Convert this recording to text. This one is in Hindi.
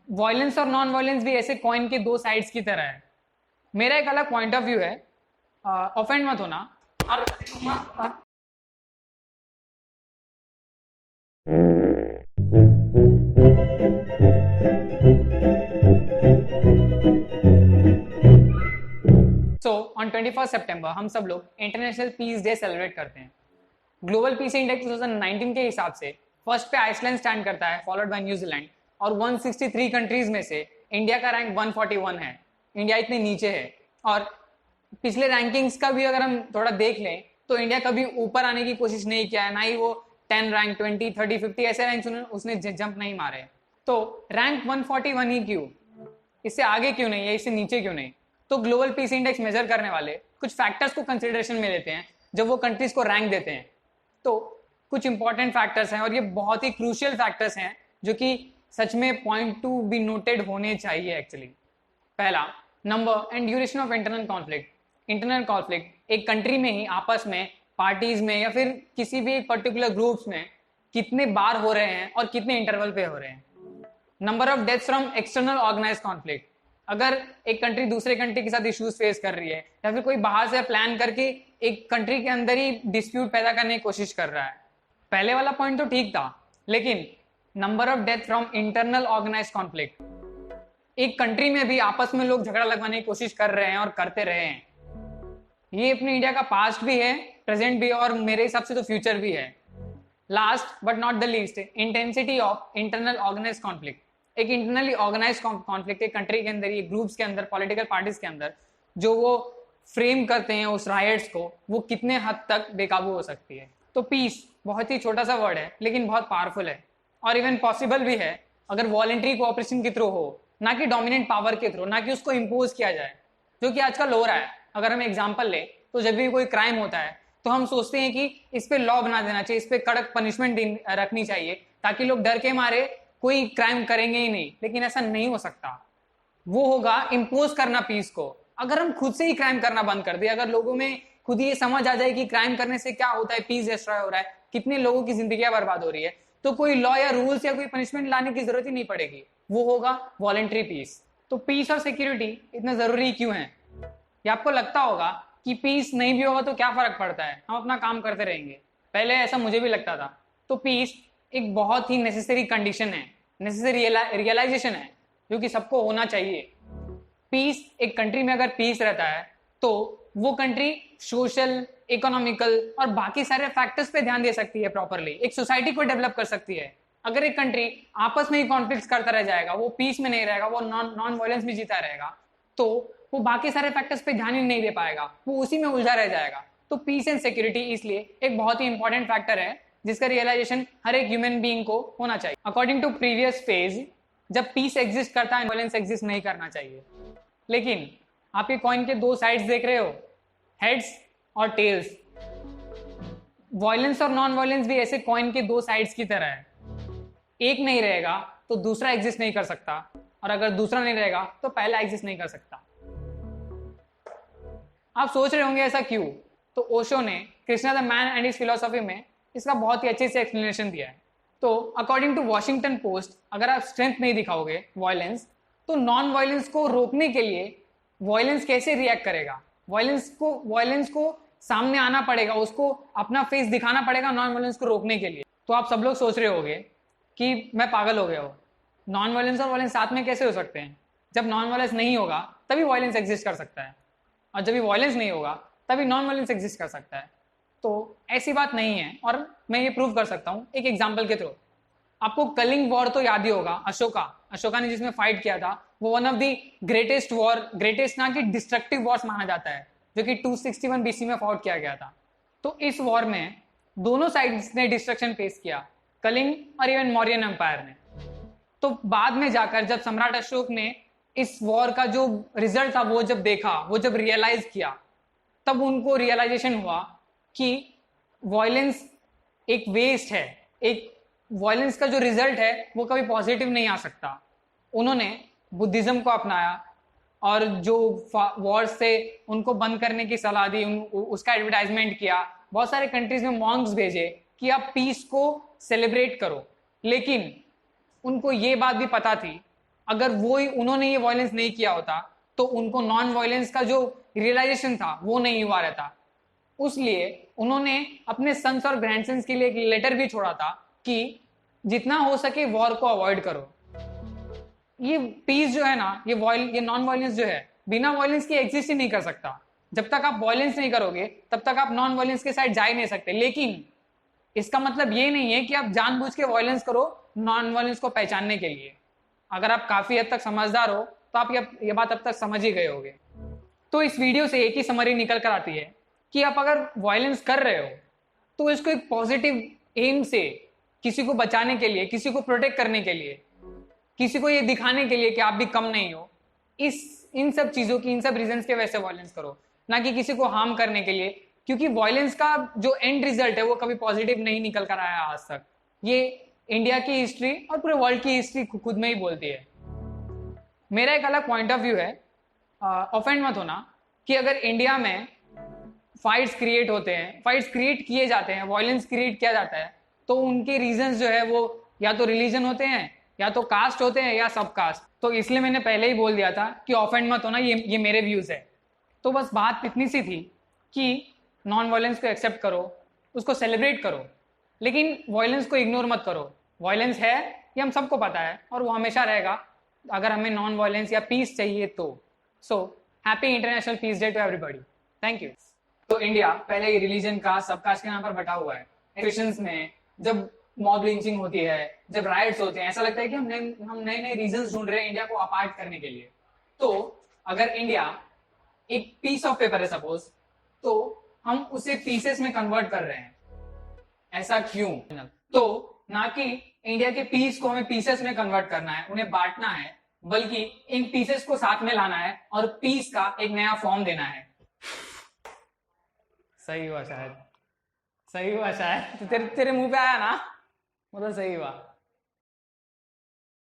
वायलेंस और नॉन वायलेंस भी ऐसे कॉइन के दो साइड्स की तरह है। मेरा एक अलग पॉइंट ऑफ व्यू है, ऑफेंड मत होना। और सो ऑन 21 सितंबर हम सब लोग इंटरनेशनल पीस डे सेलिब्रेट करते हैं। ग्लोबल पीस इंडेक्स 2019 के हिसाब से फर्स्ट पे आइसलैंड स्टैंड करता है, फॉलोड बाय न्यूजीलैंड, और 163 कंट्रीज में से इंडिया का रैंक 141 है। इंडिया इतने नीचे है। और पिछले रैंकिंग्स का भी अगर हम थोड़ा देख लें तो इंडिया कभी ऊपर आने की कोशिश नहीं किया है, ना ही वो 10 रैंक 20 30 50 ऐसे रैंक उसने जंप नहीं मारे। तो रैंक 141 ही क्यों, इससे आगे क्यों नहीं है, इससे नीचे क्यों नहीं? तो ग्लोबल पीस इंडेक्स मेजर करने वाले कुछ फैक्टर्स को कंसिडरेशन में लेते हैं जब वो कंट्रीज को रैंक देते हैं। तो कुछ इंपॉर्टेंट फैक्टर्स हैं और ये बहुत ही क्रूशियल फैक्टर्स हैं जो कि सच में पॉइंट टू बी नोटेड होने चाहिए एक्चुअली। पहला, number and duration of internal conflict. Internal conflict एक कंट्री में ही आपस में, पार्टीज में, या फिर किसी भी एक पर्टिकुलर ग्रुप्स में कितने बार हो रहे हैं और कितने इंटरवल पे हो रहे हैं। Number of deaths from external organise conflict. अगर एक कंट्री दूसरे कंट्री के साथ इश्यूज फेस कर रही है या फिर कोई बाहर से प्लान करके एक कंट्री के अंदर ही डिस्प्यूट पैदा करने की कोशिश कर रहा है। पहले वाला पॉइंट तो ठीक था, लेकिन number of death from internal organise conflict, एक कंट्री में भी आपस में लोग झगड़ा लगवाने की कोशिश कर रहे हैं और करते रहे हैं। ये अपने इंडिया का पास्ट भी है, प्रेजेंट भी है, और मेरे हिसाब से तो फ्यूचर भी है। Last but not the least, intensity of internal organise conflict. एक इंटरनली ऑर्गेनाइज कॉन्फ्लिक्ट एक कंट्री के अंदर, ये ग्रुप्स के अंदर, पॉलिटिकल पार्टीज के अंदर जो वो फ्रेम करते हैं उस राइट्स को, वो कितने हद तक बेकाबू हो सकती है। तो पीस बहुत ही छोटा सा वर्ड है लेकिन बहुत पावरफुल है, और इवन पॉसिबल भी है अगर वॉलेंट्री कोऑपरेशन के थ्रू हो, ना कि डोमिनेंट पावर के थ्रू, ना कि उसको इम्पोज किया जाए, जो कि आजकल हो रहा है। अगर हम एग्जाम्पल ले तो जब भी कोई क्राइम होता है तो हम सोचते हैं कि इस पे लॉ बना देना चाहिए, इस पे कड़क पनिशमेंट रखनी चाहिए ताकि लोग डर के मारे कोई क्राइम करेंगे ही नहीं। लेकिन ऐसा नहीं हो सकता। वो होगा इम्पोज करना पीस को। अगर हम खुद से ही क्राइम करना बंद कर दे, अगर लोगों में खुद ही ये समझ आ जाए कि क्राइम करने से क्या होता है, पीस डिस्ट्रॉय हो रहा है, कितने लोगों की जिंदगियां बर्बाद हो रही है, तो कोई लॉ या रूल्स या कोई पनिशमेंट लाने की जरूरत ही नहीं पड़ेगी। वो होगा वॉलेंट्री पीस। तो पीस और सिक्योरिटी इतना जरूरी क्यों है? ये आपको लगता होगा कि पीस नहीं भी होगा तो क्या फर्क पड़ता है, हम अपना काम करते रहेंगे। पहले ऐसा मुझे भी लगता था। तो पीस एक बहुत ही नेसेसरी कंडीशन है, नेसेसरी रियलाइजेशन है जो कि सबको होना चाहिए। पीस, एक कंट्री में अगर पीस रहता है तो वो कंट्री सोशल, इकोनॉमिकल और बाकी सारे फैक्टर्स पे ध्यान दे सकती है प्रॉपरली, एक सोसाइटी को डेवलप कर सकती है। अगर एक कंट्री आपस में ही कॉन्फ्लिक्ट करता रह जाएगा, वो पीस में नहीं रहेगा, वो नॉन वायलेंस में जीता रहेगा, तो वो बाकी सारे फैक्टर्स पे ध्यान ही नहीं दे पाएगा, वो उसी में उलझा रह जाएगा। तो पीस एंड सिक्योरिटी इसलिए एक बहुत ही इंपॉर्टेंट फैक्टर है जिसका रियलाइजेशन हर एक ह्यूमन बीइंग को होना चाहिए। अकॉर्डिंग टू प्रीवियस फेज, जब पीस एग्जिस्ट करता है, वायलेंस एग्जिस्ट नहीं करना चाहिए। लेकिन आप ये कॉइन के दो साइड्स देख रहे हो, हेड्स और टेल्स। वायलेंस और नॉन वायलेंस भी ऐसे कॉइन के दो साइड्स की तरह है। एक नहीं रहेगा तो दूसरा एग्जिस्ट नहीं कर सकता, और अगर दूसरा नहीं रहेगा तो पहला एग्जिस्ट नहीं कर सकता। आप सोच रहे होंगे ऐसा क्यों? तो ओशो ने Krishna the man and his philosophy में इसका बहुत ही अच्छे से एक्सप्लेनेशन दिया है। तो अकॉर्डिंग टू वॉशिंगटन पोस्ट, अगर आप स्ट्रेंथ नहीं दिखाओगे वायलेंस, तो नॉन वायलेंस को रोकने के लिए वायलेंस कैसे रिएक्ट करेगा? वायलेंस को सामने आना पड़ेगा, उसको अपना फेस दिखाना पड़ेगा नॉन वायलेंस को रोकने के लिए। तो आप सब लोग सोच रहे होंगे कि मैं पागल हो गया हूँ, नॉन वायलेंस और वायलेंस साथ में कैसे हो सकते हैं? जब नॉन वायलेंस नहीं होगा तभी वायलेंस एग्जिस्ट कर सकता है, और जब भी वायलेंस नहीं होगा तभी नॉन वायलेंस एग्जिस्ट कर सकता है। तो ऐसी बात नहीं है, और मैं ये प्रूव कर सकता हूँ एक एग्जाम्पल के थ्रू। आपको कलिंग वॉर तो याद ही होगा, अशोका ने जिसमें फाइट किया था, वो one of the greatest war, greatest ना कि डिस्ट्रक्टिव वॉर्स माना जाता है, जो कि 261 बीसी में फाउट किया गया था। तो इस वॉर में दोनों साइड्स ने डिस्ट्रक्शन फेस किया, कलिंग और इवन मौर्यन एम्पायर ने। तो बाद में जाकर जब सम्राट अशोक ने इस वॉर का जो रिजल्ट था वो जब देखा, वो जब रियलाइज किया, तब उनको रियलाइजेशन हुआ कि वॉयलेंस एक वेस्ट है, एक वॉयलेंस का जो रिजल्ट है वो कभी पॉजिटिव नहीं आ सकता। उन्होंने बुद्धिज्म को अपनाया और जो वॉर्स से उनको बंद करने की सलाह दी, उसका एडवर्टाइजमेंट किया, बहुत सारे कंट्रीज में मॉन्क्स भेजे कि आप पीस को सेलिब्रेट करो। लेकिन उनको ये बात भी पता थी अगर वो ही उन्होंने ये वायलेंस नहीं किया होता तो उनको नॉन वायलेंस का जो रियलाइजेशन था वो नहीं हुआ रहता। उसलिए उन्होंने अपने सन्स और ग्रैंडसन्स के लिए एक लेटर भी छोड़ा था कि जितना हो सके वॉर को अवॉइड करो। ये पीस जो है ना, ये नॉन वायलेंस जो है, बिना वायलेंस के एग्जिस्ट ही नहीं कर सकता। जब तक आप वायलेंस नहीं करोगे तब तक आप नॉन वायलेंस के साइड जा ही नहीं सकते। लेकिन इसका मतलब ये नहीं है कि आप जानबूझ के वायलेंस करो नॉन वायलेंस को पहचानने के लिए। अगर आप काफी हद तक समझदार हो तो आप ये बात अब तक समझ ही गए होगे। तो इस वीडियो से एक ही समरी निकल कर आती है कि आप अगर वायलेंस कर रहे हो तो इसको एक पॉजिटिव एम से, किसी को बचाने के लिए, किसी को प्रोटेक्ट करने के लिए, किसी को ये दिखाने के लिए कि आप भी कम नहीं हो, इन सब चीजों की, इन सब रीजंस के वजह से वायलेंस करो, ना कि किसी को हार्म करने के लिए। क्योंकि वायलेंस का जो एंड रिजल्ट है वो कभी पॉजिटिव नहीं निकल कर आया आज तक। ये इंडिया की हिस्ट्री और पूरे वर्ल्ड की हिस्ट्री खुद में ही बोलती है। मेरा एक अलग पॉइंट ऑफ व्यू है, ऑफेंड मत होना, कि अगर इंडिया में फाइट्स क्रिएट होते हैं, फाइट्स क्रिएट किए जाते हैं, वायलेंस क्रिएट किया जाता है, तो उनके रीजंस जो है वो या तो रिलीजन होते हैं, या तो कास्ट होते हैं, या सब कास्ट। तो इसलिए मैंने पहले ही बोल दिया था कि ऑफेंड मत होना, ये मेरे व्यूज है। तो बस बात इतनी सी थी कि नॉन वायलेंस को एक्सेप्ट करो, उसको सेलिब्रेट करो, लेकिन वायलेंस को इग्नोर मत करो। वायलेंस है ये हम सबको पता है और वो हमेशा रहेगा, अगर हमें नॉन वायलेंस या पीस चाहिए तो। So happy international peace day to everybody. Thank you. तो इंडिया पहले ही रिलीजन का, सबकास्ट के नाम पर बटा हुआ है। क्रिश्चियंस में जब मॉब लिंचिंग होती है, जब राइट्स होते हैं, ऐसा लगता है कि हम नए नए रीजंस ढूंढ रहे हैं इंडिया को अपार्ट करने के लिए। तो अगर इंडिया एक पीस ऑफ पेपर है सपोज, तो हम उसे पीसेस में कन्वर्ट कर रहे हैं। ऐसा क्यों? तो ना कि इंडिया के पीस को हमें पीसेस में कन्वर्ट करना है, उन्हें बांटना है, बल्कि इन पीसेस को साथ में लाना है और पीस का एक नया फॉर्म देना है। सही हुआ शायद, सही हुआ शायद। तेरे मुंह पे आया ना, मतलब सही हुआ।